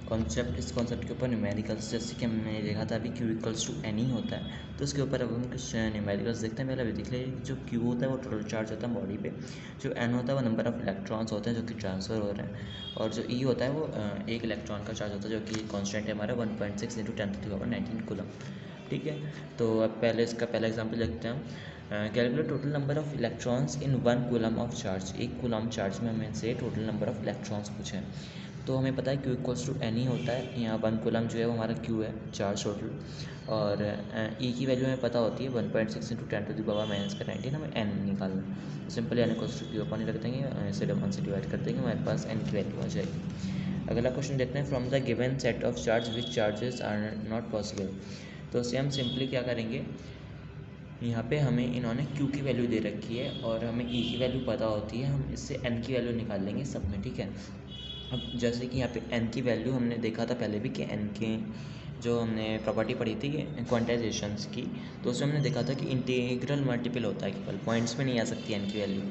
इस कॉन्सेप्ट के ऊपर न्यूमेरिकल्स, जैसे कि हमने देखा था अभी Q इक्वल्स टू एन ही होता है, तो उसके ऊपर अब हम कुछ न्यूमेरिकल्स देखते हैं। पहले अभी देख लीजिए, जो Q होता है वो टोटल चार्ज होता है बॉडी पे, जो N होता है वो नंबर ऑफ इलेक्ट्रॉन्स होते हैं जो कि ट्रांसफ़र हो रहे हैं, और जो E होता है वो एक इलेक्ट्रॉन का चार्ज होता है जो कि कॉन्स्टेंट है हमारा 1.6 × 10⁻19 कूलम। ठीक है, तो अब पहले इसका पहला एग्जाम्पल देखते हैं हम। Calculate total number of electrons in 1 coulomb of charge. 1 coulomb charge में हमें से टोटल नंबर ऑफ इलेक्ट्रॉन्स पूछे हैं। तो हमें पता है Q इक्वल्स टू एन ही होता है। यहाँ 1 कूलम जो है वो हमारा Q है, चार्ज टोटल, और E की वैल्यू हमें पता होती है 1.6 × 10⁻19, हमें N निकालना है। Simply N equals to Q अपन ही रख देंगे, इसे 1 से डिवाइड कर देंगे, हमारे पास N की वैल्यू आ जाएगी। अगला क्वेश्चन देखते हैं, from the given set of charge which charges are not possible. तो उससे हम सिंपली क्या करेंगे, यहाँ पे हमें इन्होंने Q की वैल्यू दे रखी है और हमें E की वैल्यू पता होती है, हम इससे N की वैल्यू निकाल लेंगे सब में। ठीक है, अब जैसे कि यहाँ पे N की वैल्यू हमने देखा था पहले भी कि N के जो हमने प्रॉपर्टी पढ़ी थी क्वांटाइजेशंस की, तो उसमें हमने देखा था कि इंटीग्रल मल्टीपल होता है, केवल पॉइंट्स में नहीं आ सकती N की वैल्यू।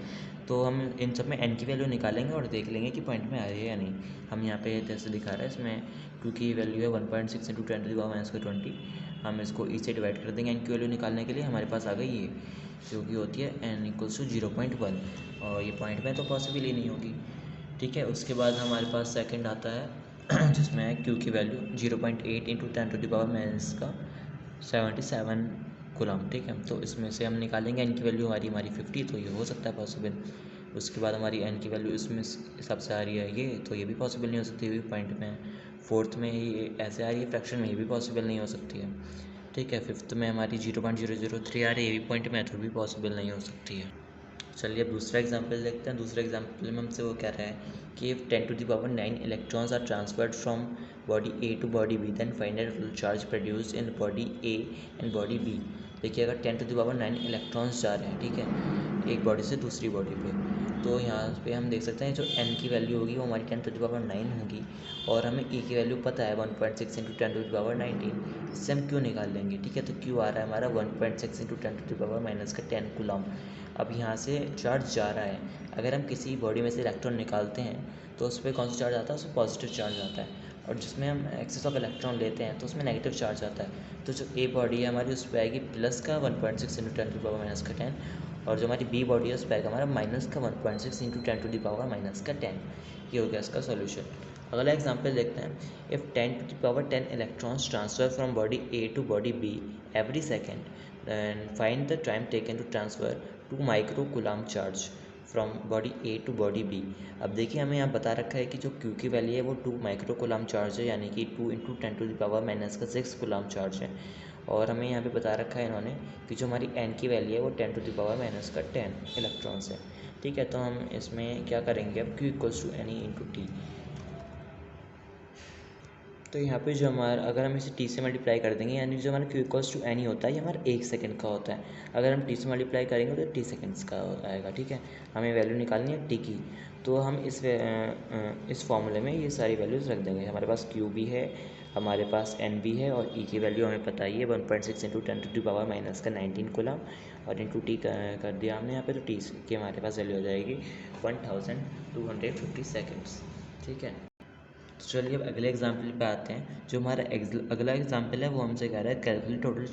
तो हम इन सब में N की वैल्यू निकालेंगे और देख लेंगे कि पॉइंट में आ रही है या नहीं। हम यहाँ पे जैसे दिखा रहे हैं, इसमें Q की वैल्यू है 1.6 × 10⁻20। हम इसको E से डिवाइड कर देंगे N की वैल्यू निकालने के लिए, हमारे पास आ गई ये जो कि होती है N इक्वल्स टू 0.1, और ये पॉइंट में तो पॉसिबल ही नहीं होगी। ठीक है, उसके बाद हमारे पास सेकंड आता है जिसमें है Q की वैल्यू 0.8 × 10⁻77 कूलम। ठीक है, तो इसमें से हम निकालेंगे N की वैल्यू हमारी 50, तो ये हो सकता है पॉसिबल। उसके बाद हमारी N की वैल्यू इसमें सबसे आ रही है ये, तो ये भी पॉसिबल नहीं हो सकती, ये भी पॉइंट में है। फोर्थ में ये ऐसे आ रही है फ्रैक्शन में, ये भी पॉसिबल नहीं हो सकती है। ठीक है, फिफ्थ में हमारी 0.003 आ रही है, ये भी पॉइंट में है, तो भी पॉसिबल नहीं हो सकती है। चलिए अब दूसरा एग्जांपल देखते हैं। दूसरे एग्जांपल में हमसे वो कह रहा है कि if 10⁻9 electrons are transferred from body A to body B, then find the total charge produced in body A and body B. देखिए, अगर 10⁻9 इलेक्ट्रॉन्स जा रहे हैं, ठीक है, एक बॉडी से दूसरी बॉडी पे, तो यहाँ पे हम देख सकते हैं जो N की वैल्यू होगी वो हमारी 10⁻9 होगी, और हमें E की वैल्यू पता है 1.6 × 10⁻19। इससे हम Q निकाल लेंगे। ठीक है, तो Q आ रहा है हमारा 1.6 × 10⁻−10 कूलम। अब यहाँ से चार्ज जा रहा है, अगर हम किसी बॉडी में से इलेक्ट्रॉन निकालते हैं तो उस पर कौन सा चार्ज आता है, उस पर पॉजिटिव चार्ज आता है, और जिसमें हम एक्सेस ऑफ इलेक्ट्रॉन लेते हैं तो उसमें नेगेटिव चार्ज आता है। तो जो ए बॉडी है हमारी उस पर आएगी प्लस का 1.6 × 10⁻−10, और जो हमारी बी बॉडी है उस पर आएगा हमारा माइनस का 1.6 × 10⁻−10। ये हो गया इसका सोल्यूशन। अगला एग्जाम्पल देखते हैं, if 10⁻10 electrons transfer from body A to body B every second, then find the time taken to transfer 2 micro coulomb charge from body A to body B. अब देखिए, हमें यहाँ बता रखा है कि जो Q की वैल्यू है वो 2 माइक्रो कूलम चार्ज है, यानी कि 2 × 10⁻−6 कूलम चार्ज है, और हमें यहाँ पे बता रखा है इन्होंने कि जो हमारी N की वैल्यू है वो 10⁻10 इलेक्ट्रॉन्स है। ठीक है, तो हम इसमें क्या करेंगे, अब Q equals to N × T। तो यहाँ पे जो हमारा, अगर हम इसे T से मल्टीप्लाई कर देंगे, यानी जो हमारा Q इक्वल्स टू N ही होता है, ये हमारा 1 सेकंड का होता है। अगर हम T से मल्टीप्लाई करेंगे तो T सेकंड्स का आएगा। ठीक है, हमें वैल्यू निकालनी है T की, तो हम इस फॉर्मूले में ये सारी वैल्यूज़ रख देंगे। हमारे पास Q भी है, हमारे पास N भी है, और E की वैल्यू हमें पता ही है 1.6 × 10⁻−19 कूलम, और इंटू T कर दिया हमने यहाँ पे, तो T की हमारे पास वैल्यू हो जाएगी 1250 सेकेंड्स। ठीक है, तो चलिए अब अगले एग्जाम्पल पे आते हैं। जो हमारा अगला एग्जाम्पल है वो हमसे कह रहा है calculate total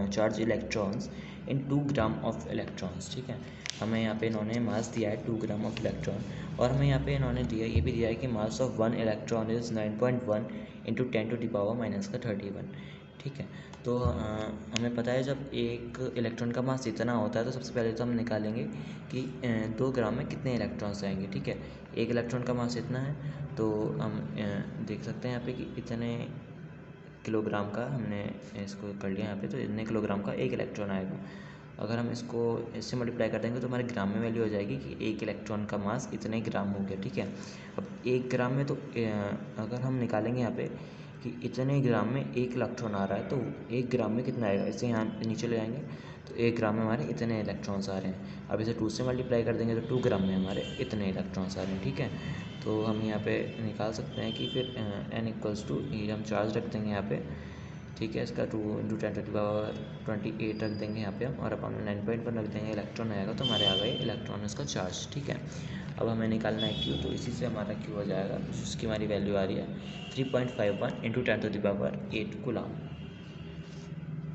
charge electrons in 2 gram of electrons. ठीक है, हमें यहाँ पे इन्होंने मास दिया है 2 ग्राम ऑफ इलेक्ट्रॉन, और हमें यहाँ पे इन्होंने ये भी दिया है कि मास ऑफ 1 इलेक्ट्रॉन इज़ 9.1 × 10⁻31। ठीक है, तो हमें पता है जब एक इलेक्ट्रॉन का मास इतना होता है तो सबसे पहले तो हम निकालेंगे कि 2 ग्राम में कितने इलेक्ट्रॉन्स आएंगे। ठीक है, एक इलेक्ट्रॉन का मास इतना है, तो हम देख सकते हैं यहाँ पे कि इतने किलोग्राम का हमने इसको कर लिया यहाँ पे, तो इतने किलोग्राम का एक इलेक्ट्रॉन आएगा। अगर हम इसको इससे मल्टीप्लाई कर देंगे तो हमारे ग्राम में वैल्यू हो जाएगी कि एक इलेक्ट्रॉन का मास इतने ग्राम हो गया। ठीक है, अब एक ग्राम में तो अगर हम निकालेंगे यहाँ पे कि इतने ग्राम में एक इलेक्ट्रॉन आ रहा है, तो एक ग्राम में कितना आएगा, इसे यहाँ नीचे ले आएंगे तो एक ग्राम में हमारे इतने इलेक्ट्रॉन्स आ रहे हैं। अब इसे 2 से मल्टीप्लाई कर देंगे तो 2 ग्राम में हमारे इतने इलेक्ट्रॉन्स आ रहे हैं। ठीक है, तो हम यहाँ पे निकाल सकते हैं कि फिर N इक्वल्स टू, ये हम चार्ज रख देंगे यहाँ पे। ठीक है, इसका 2 × 10⁻28 रख देंगे यहाँ पे हम, और अपन 9.1 रख देंगे, इलेक्ट्रॉन आएगा तो हमारे आ गए इलेक्ट्रॉन इसका चार्ज। ठीक है, अब हमें निकालना है क्यू, तो इसी से हमारा क्यू हो जाएगा, जिसकी हमारी वैल्यू आ रही है 3.51 इंटू 10⁸ कूलम।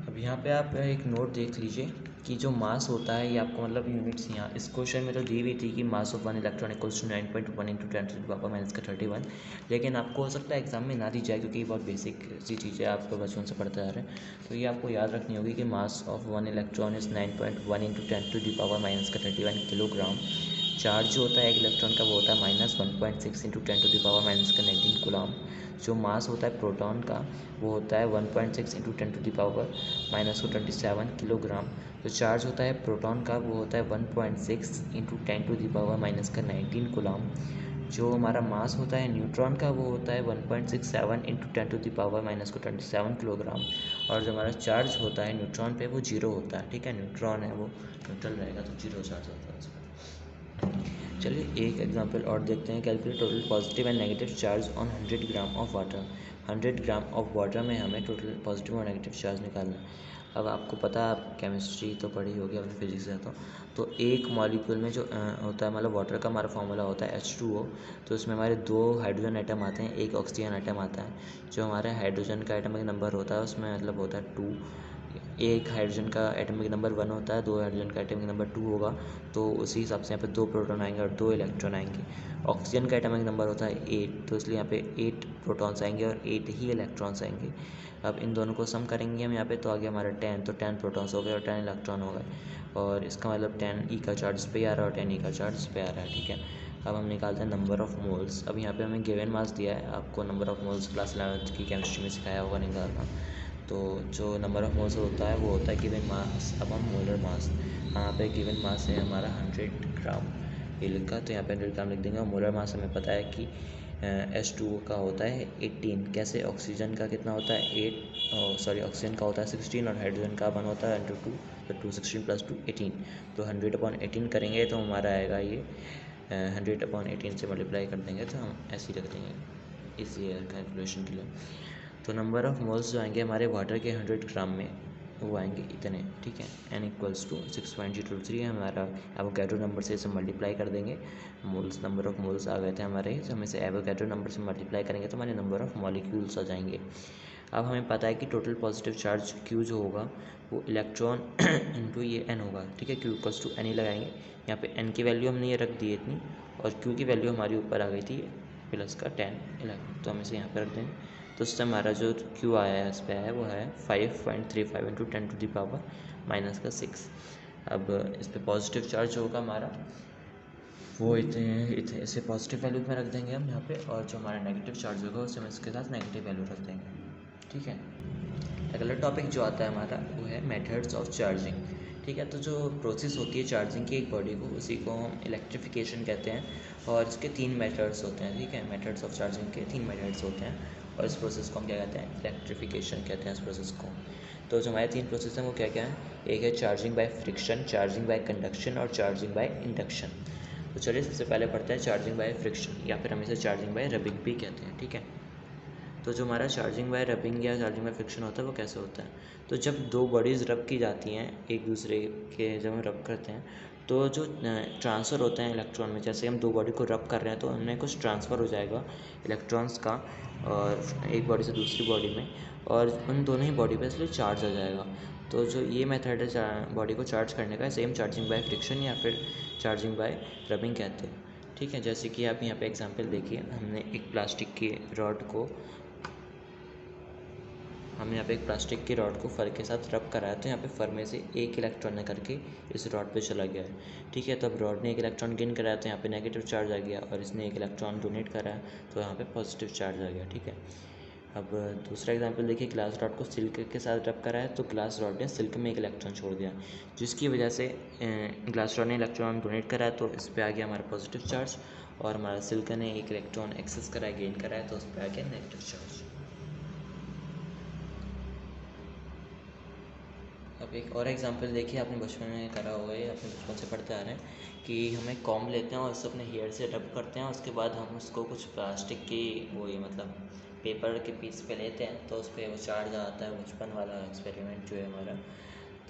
अब यहाँ पे आप एक नोट देख लीजिए कि जो मास होता है ये आपको मतलब यूनिट्स यहाँ इस क्वेश्चन में तो दी हुई थी कि mass of one electron equals to 9.1 into 10⁻⁻31, लेकिन आपको हो सकता है एग्जाम में ना दी जाए क्योंकि ये बहुत बेसिक सी चीज़ें आपको बचपन से पढ़ते आ रहे हैं। तो ये आपको याद रखनी होगी कि mass of one electron is 9.1 into 10⁻⁻31 kilogram. Charge जो होता है एक इलेक्ट्रॉन का वो होता है -1.6 इंटू 10⁻⁻19 कूलम। जो मास होता है प्रोटॉन का वो होता है 1.6 इंटू 10⁻⁻27 किलोग्राम। जो चार्ज होता है प्रोटॉन का वो होता है 1.6 इंटू 10⁻⁻19 कूलम। जो हमारा मास होता है न्यूट्रॉन का वो होता है 1.67 इंटू 10⁻⁻27 किलोग्राम। और जो हमारा चार्ज होता है न्यूट्रॉन पे वो 0 होता है, ठीक है, न्यूट्रॉन है वो न्यूट्रल रहेगा तो 0 चार्ज होता है उसका। चलिए एक एग्जांपल और देखते हैं। Calculate total positive and negative charge on 100 gram of water. 100 gram of water में हमें टोटल पॉजिटिव और नेगेटिव चार्ज निकालना है। अब आपको पता है, आप केमिस्ट्री तो पढ़ी होगी आपने, फिजिक्स से तो एक मॉलिक्यूल में जो होता है मतलब वाटर का हमारा फार्मूला होता है H2O। तो उसमें हमारे 2 हाइड्रोजन आइटम आते हैं, एक ऑक्सीजन आइटम आता है। जो हमारे हाइड्रोजन का एटॉमिक नंबर होता है उसमें मतलब होता है 2। एक हाइड्रोजन का एटॉमिक नंबर 1 होता है, 2 हाइड्रोजन का एटॉमिक नंबर 2 होगा, तो उसी हिसाब से यहाँ पे 2 प्रोटॉन आएंगे और 2 इलेक्ट्रॉन आएंगे। ऑक्सीजन का एटॉमिक नंबर होता है 8, तो इसलिए यहाँ पे 8 प्रोटॉन्स आएंगे और 8 ही इलेक्ट्रॉन्स आएंगे। अब इन दोनों को सम करेंगे हम यहाँ पे, तो आ गया हमारा 10, तो 10 प्रोटॉन्स हो गए और 10 इलेक्ट्रॉन हो गए। और इसका मतलब 10 ई का चार्ज इस पे आ रहा है और 10 ई का चार्ज इस पे आ रहा है, ठीक है। अब हम निकालते हैं नंबर ऑफ मोल्स। अब यहाँ पे हमें गिवन मास दिया है, आपको number of moles class 11th की केमिस्ट्री में सिखाया होगा निकालना। तो जो नंबर ऑफ मोल्स होता है वो होता है given mass upon molar mass. यहाँ पे गिवन मास है हमारा 100 ग्राम, ये लिखा, तो यहाँ पे 100 ग्राम लिख देंगे। और मोलर मास हमें पता है कि H2O का होता है 18। कैसे? ऑक्सीजन का कितना होता है 8, ऑक्सीजन का होता है 16 और हाइड्रोजन का 1 होता है 2, तो 216 + 2 18। तो 100/18 करेंगे तो हमारा आएगा ये 100/18 से मल्टीप्लाई कर देंगे तो हम ऐसे ही रख देंगे इसी कैलकुलेशन के लिए। तो नंबर ऑफ मोल्स जो आएंगे हमारे वाटर के 100 ग्राम में वो आएंगे इतने, ठीक है। n = 6.023 है हमारा एवोगैड्रो नंबर से इसे मल्टीप्लाई कर देंगे। मोल्स, नंबर ऑफ मोल्स आ गए थे हमारे, तो हम इसे एवोगैड्रो नंबर से मल्टीप्लाई करेंगे तो हमारे नंबर ऑफ मॉलिक्यूल्स आ जाएंगे। अब हमें पता है कि टोटल पॉजिटिव चार्ज Q जो होगा वो इलेक्ट्रॉन इंटू ये n होगा, ठीक है। Q = n ही लगाएंगे। यहाँ पे n की वैल्यू हमने ये रख दी है इतनी, और Q की वैल्यू हमारी ऊपर आ गई थी प्लस का 10 11, तो हम इसे यहाँ पर रख देंगे। तो उससे हमारा जो Q आया है इस पर आया वो है 5.35 इंटू 10⁻⁻6। अब इस पर पॉजिटिव चार्ज होगा हमारा वो इतने इसे पॉजिटिव वैल्यू में रख देंगे हम यहाँ पे, और जो हमारा नेगेटिव चार्ज होगा उसे हम इसके साथ नेगेटिव वैल्यू रख देंगे, ठीक है। अगला टॉपिक जो आता है हमारा वो है मेथड्स ऑफ चार्जिंग, ठीक है। तो जो प्रोसेस होती है चार्जिंग की एक बॉडी को, उसी को हम इलेक्ट्रिफिकेशन कहते हैं, और इसके 3 मेथड्स होते हैं, ठीक है। मेथड्स ऑफ चार्जिंग के 3 मेथड्स होते हैं, और इस प्रोसेस को हम क्या कहते हैं? इलेक्ट्रिफिकेशन कहते हैं इस प्रोसेस को। तो जो हमारे 3 प्रोसेस हैं वो क्या क्या हैं? एक है charging by friction, charging by conduction और चार्जिंग बाय इंडक्शन। तो चलिए सबसे पहले पढ़ते हैं चार्जिंग बाय फ्रिक्शन, या फिर हम इसे चार्जिंग बाय रबिंग भी कहते हैं, ठीक है। तो जो हमारा चार्जिंग बाय रबिंग या चार्जिंग बाय फ्रिक्शन होता है वो कैसे होता है? तो जब 2 बॉडीज़ रब की जाती हैं एक दूसरे के, जब हम रब करते हैं तो जो ट्रांसफ़र होते हैं इलेक्ट्रॉन में, जैसे हम 2 बॉडी को रब कर रहे हैं तो उनमें कुछ ट्रांसफ़र हो जाएगा इलेक्ट्रॉन्स का, और एक बॉडी से दूसरी बॉडी में, और उन दोनों ही बॉडी पे इसलिए चार्ज आ जाएगा। तो जो ये मेथड है बॉडी को चार्ज करने का, सेम चार्जिंग बाय फ्रिक्शन या फिर चार्जिंग बाय रबिंग कहते हैं, ठीक है। जैसे कि आप यहाँ पे एग्जांपल देखिए, हमने एक प्लास्टिक की रॉड को फर के साथ रब कराया, तो यहाँ पे फर में से एक इलेक्ट्रॉन ने करके इस रॉड पे चला गया है, ठीक है। तो अब रॉड ने एक इलेक्ट्रॉन गेन कराया तो यहाँ पे नेगेटिव चार्ज आ गया, और इसने एक इलेक्ट्रॉन डोनेट कराया तो यहाँ पे पॉजिटिव चार्ज आ गया, ठीक है। अब दूसरा एग्जांपल देखिए, ग्लास रॉड को सिल्क के साथ रब कराया तो ग्लास रॉड ने सिल्क में एक इलेक्ट्रॉन छोड़ दिया, जिसकी वजह से ग्लास रॉड ने इलेक्ट्रॉन डोनेट कराया तो इस पर आ गया हमारा पॉजिटिव चार्ज, और हमारा सिल्क ने एक इलेक्ट्रॉन एक्सेस कराया, गेन कराया, तो उस पर आ गया नेगेटिव चार्ज। अब एक और एग्जांपल देखिए, आपने बचपन में करा होगा, ये अपने बचपन से पढ़ते आ रहे हैं कि हमें कॉम्ब लेते हैं और उससे अपने हेयर से रब करते हैं, उसके बाद हम उसको कुछ प्लास्टिक की वही मतलब पेपर के पीस पे लेते हैं तो उस पर वो चार्ज आता है, बचपन वाला एक्सपेरिमेंट जो है हमारा।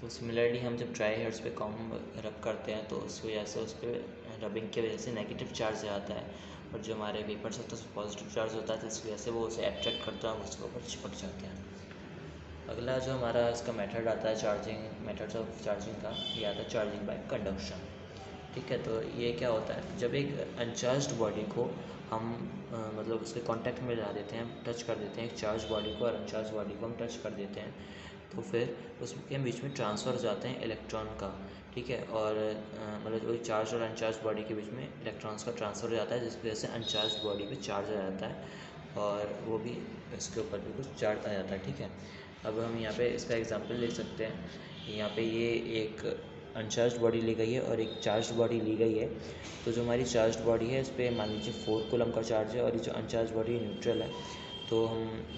तो सिमिलरली हम जब ड्राई हेयर्स पे कॉम्ब रब करते हैं तो उस वजह से उस पर रबिंग की वजह से नेगेटिव चार्ज आता है, और जो हमारे वेपर्स होता है उसमें पॉजिटिव चार्ज होता है, तो इसकी वजह से वो उसे अट्रैक्ट करता है और उसके ऊपर चिपक जाते हैं। अगला जो हमारा इसका मेथड आता है चार्जिंग, मेथड्स ऑफ चार्जिंग का, ये आता है चार्जिंग बाय कंडक्शन। ठीक है, तो ये क्या होता है, जब एक अनचार्ज्ड बॉडी को हम मतलब उसके कांटेक्ट में ला देते हैं, टच कर देते हैं, एक चार्ज बॉडी को और अनचार्ज बॉडी को हम टच कर देते हैं, तो फिर उसके बीच में ट्रांसफ़र हो जाते हैं इलेक्ट्रॉन का। ठीक है, और मतलब वही चार्ज और अनचार्ज बॉडी के बीच में इलेक्ट्रॉन्स का ट्रांसफ़र हो जाता है, जिसकी वजह से अनचार्ज बॉडी पे चार्ज आ जाता है और वो भी इसके ऊपर भी कुछ चार्ज आ जाता है। ठीक है, अब हम यहाँ पे इसका एग्जांपल ले सकते हैं। यहाँ पे ये एक अनचार्ज बॉडी ली गई है और एक चार्ज बॉडी ली गई है। तो जो हमारी चार्ज बॉडी है इस पर मान लीजिए 4 कूलम का चार्ज है, और ये जो अनचार्ज बॉडी न्यूट्रल है। तो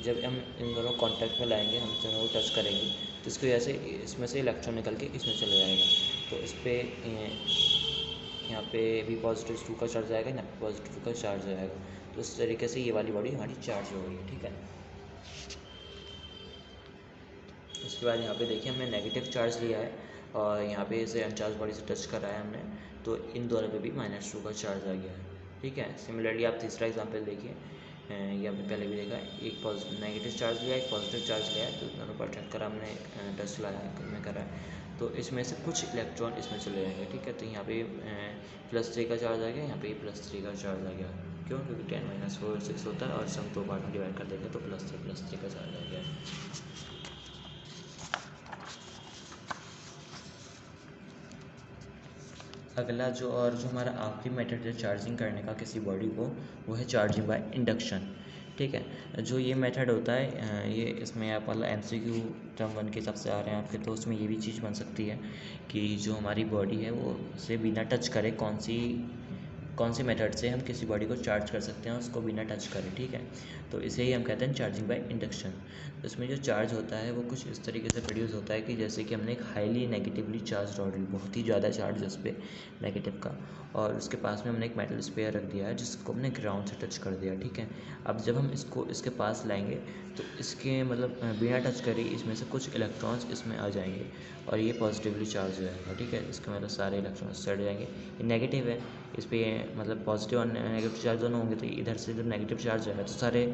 जब हम इन दोनों कांटेक्ट में लाएंगे, हम दोनों को टच करेंगे, तो इसकी वजह से इसमें से इलेक्ट्रॉन निकल के इसमें चले जाएगा। तो इस पर यहाँ पे भी पॉजिटिव 2 का चार्ज आएगा, यहाँ पे पॉजिटिव 2 का चार्ज आएगा। तो इस तरीके से ये वाली बॉडी हमारी चार्ज हो गई है। ठीक है, उसके बाद यहाँ पे देखिए हमने नेगेटिव चार्ज लिया है और यहाँ पे इसे अनचार्ज बॉडी से टच कराया हमने, तो इन दोनों पे भी -2 का चार्ज आ गया है। ठीक है, सिमिलरली आप तीसरा एग्जांपल देखिए, ये हमने पहले भी देखा, एक नेगेटिव चार्ज लिया, एक पॉजिटिव चार्ज लिया है, तो दोनों पर अटैक करा हमने, टच में करा है, तो इसमें से कुछ इलेक्ट्रॉन इसमें चले जाएंगे। ठीक है, तो यहाँ पे +3 का चार्ज आ गया, यहाँ पे +3 का चार्ज आ गया। क्यों? क्योंकि 10 - 4 6 होता है और सम 2 पार्ट में डिवाइड कर देंगे तो +3 का चार्ज आ गया। अगला जो हमारा आखिरी मेथड है चार्जिंग करने का किसी बॉडी को, वो है चार्जिंग बाय इंडक्शन। ठीक है, जो ये मेथड होता है, ये इसमें आप मतलब MCQ टर्म 1 के हिसाब से आ रहे हैं आपके, तो उसमें ये भी चीज़ बन सकती है कि जो हमारी बॉडी है वो उसे बिना टच करे कौन सी मेथड से हम किसी बॉडी को चार्ज कर सकते हैं उसको बिना टच करें। ठीक है, तो इसे ही हम कहते हैं चार्जिंग बाय इंडक्शन। तो इसमें जो चार्ज होता है वो कुछ इस तरीके से प्रोड्यूस होता है कि जैसे कि हमने एक हाईली नेगेटिवली चार्ज रॉड ली, बहुत ही ज़्यादा चार्ज है उस पर नेगेटिव का, और उसके पास में हमने एक मेटल स्फीयर रख दिया है जिसको हमने ग्राउंड से टच कर दिया। ठीक है, अब जब हम इसको इसके पास लाएंगे तो इसके मतलब बिना टच करे इसमें से कुछ इलेक्ट्रॉन्स इसमें आ जाएंगे और ये पॉजिटिवली चार्ज हो जाएगा। ठीक है, इसके मतलब सारे इलेक्ट्रॉन्स चढ़ जाएंगे। ये नेगेटिव है, इस पर मतलब पॉजिटिव और नेगेटिव चार्ज दोनों होंगे, तो इधर से जब नेगेटिव चार्ज आएगा तो सारे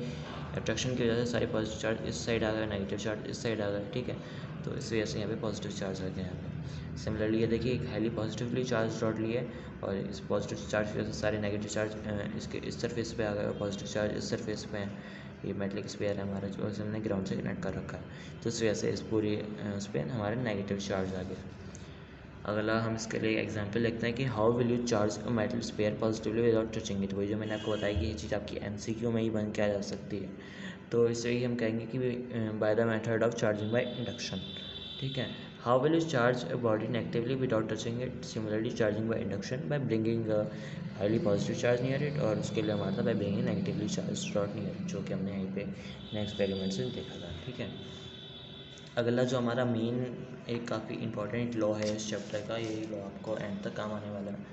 अट्रैक्शन की वजह से सारे पॉजिटिव चार्ज इस साइड आ गए, नेगेटिव चार्ज इस साइड आ गए। ठीक है, तो इस वजह से यहाँ पे पॉजिटिव चार्ज आ गया यहाँ पे। सिमिलरली ये देखिए एक हाईली पॉजिटिवली चार्ज रॉड ली है और इस पॉजिटिव चार्ज की वजह से सारे नेगेटिव चार्ज इसके इस सरफेस पे आ गए और पॉजिटिव चार्ज इस सरफेस पे है। ये मेटलिक स्फीयर है हमारा जो हमने ग्राउंड से कनेक्ट कर रखा है, तो इस वजह से इस पूरी उस पर हमारे नेगेटिव चार्ज आ गया। अगला हम इसके लिए एग्जांपल देखते हैं कि how will you charge a metal sphere positively without touching it. वही जो मैंने आपको बताया कि ये चीज़ आपकी MCQ में ही बन के आ जा सकती है, तो इसे ही हम कहेंगे कि by the method of charging by induction. ठीक है, how will you charge a body negatively without touching it, similarly charging by induction by bringing highly positive charge near it, और उसके लिए हमारा था by bringing negatively charge rod near it, जो कि हमने यहीं पे नेक्स्ट एक्सपेरिमेंट से देखा था। ठीक है, अगला जो हमारा मेन एक काफ़ी इंपॉर्टेंट लॉ है इस चैप्टर का, यही लॉ आपको एंड तक काम आने वाला है,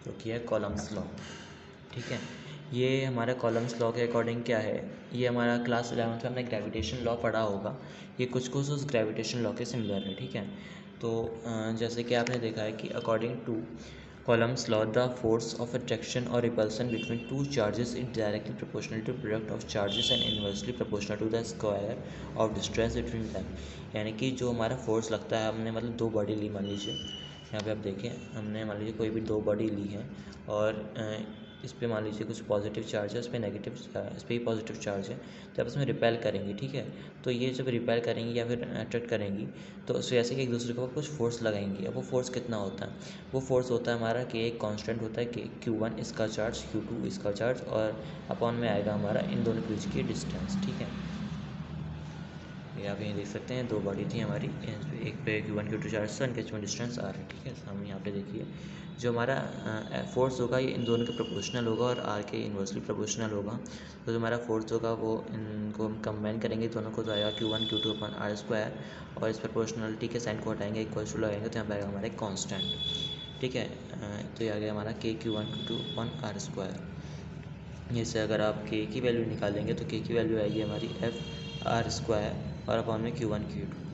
जो कि है कॉलम्स लॉ। ठीक है, ये हमारा कॉलम्स लॉ के अकॉर्डिंग क्या है, ये हमारा क्लास 11th में हमने ग्रेविटेशन लॉ पढ़ा होगा, ये कुछ उस ग्रेविटेशन लॉ के सिमिलर है। ठीक है, तो जैसे कि आपने देखा है कि according to Coulomb's law, the force of attraction or repulsion between two charges is directly proportional to product of charges and inversely proportional to the square of distance between them। यानी कि जो हमारा फोर्स लगता है, हमने मतलब दो body ली, मान लीजिए यहाँ पे आप देखें, हमने मान लीजिए कोई भी दो बॉडी ली है और इस पर मान लीजिए कुछ पॉजिटिव चार्ज है, इस पर नेगेटिव, इस पर ही पॉजिटिव चार्ज है, तो आप इसमें रिपेल करेंगे। ठीक है, तो ये जब रिपेल करेंगी या फिर अट्रैक्ट करेंगी तो उस वजह से एक दूसरे के ऊपर कुछ फोर्स लगाएंगी। अब वो फोर्स कितना होता है, वो फोर्स होता है हमारा कि एक कांस्टेंट होता है कि Q1 इसका चार्ज, Q2 इसका चार्ज, और अपॉन में आएगा हमारा इन दोनों के बीच की डिस्टेंस। ठीक है, ये आप यहीं देख सकते हैं, दो बॉडी थी हमारी, एक पे Q1 Q2 चार्ज था, इनके बीच में डिस्टेंस R है। ठीक है, हम यहाँ पे देखिए जो हमारा फोर्स होगा ये इन दोनों के प्रोपोर्शनल होगा और R के इन्वर्सली प्रोपोर्शनल होगा। तो जो हमारा फोर्स होगा वो इनको हम कंबाइन करेंगे दोनों को, तो आएगा Q1 Q2 अपन R², और इस प्रोपोर्शनलिटी के साइन को हटाएंगे, इक्वल टू लगाएंगे, तो यहाँ पर आएगा हमारा एक कॉन्स्टेंट। ठीक है, तो ये आ गया हमारा K Q1 Q2 R²। जैसे अगर आप K की वैल्यू निकालेंगे तो K की वैल्यू आएगी हमारी FR² और अपॉन में Q1 Q2।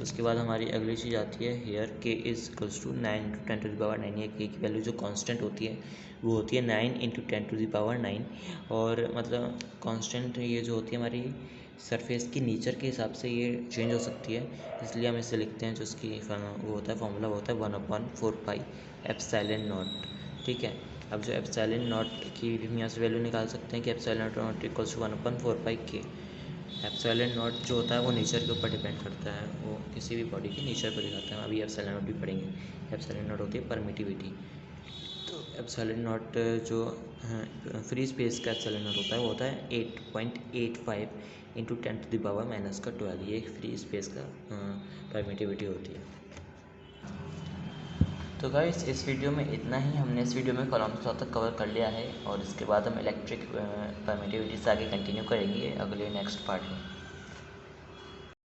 उसके बाद हमारी अगली चीज़ आती है here k is equals to 9 into 10⁻9। ये k की वैल्यू जो कांस्टेंट होती है वो होती है 9 इंटू 10⁻9। और मतलब कांस्टेंट ये जो होती है हमारी सरफेस की नेचर के हिसाब से ये चेंज हो सकती है, इसलिए हम इसे लिखते हैं जो उसकी वो होता है फॉर्मूला होता है 1/4πε0। ठीक है, अब जो ε0 की भी हम यहाँ से वैल्यू निकाल सकते हैं कि ε0 इक्वल्स टू 1/4πk। ε0 जो होता है वो नेचर के ऊपर डिपेंड करता है, वो किसी भी बॉडी के नेचर पर दिखाता है। अभी ε0 भी पढ़ेंगे। ε0 होती है परमिटिविटी। तो ε0 जो फ्री स्पेस का ε0 होता है वो होता है 8.85 इंटू 10⁻⁻12। ये फ्री स्पेस का परमिटिविटी होती है। तो गाइस इस वीडियो में इतना ही। हमने इस वीडियो में कॉलम्स लॉ तक कवर कर लिया है और इसके बाद हम इलेक्ट्रिक परमिटिविटी से आगे कंटिन्यू करेंगे अगले नेक्स्ट पार्ट में।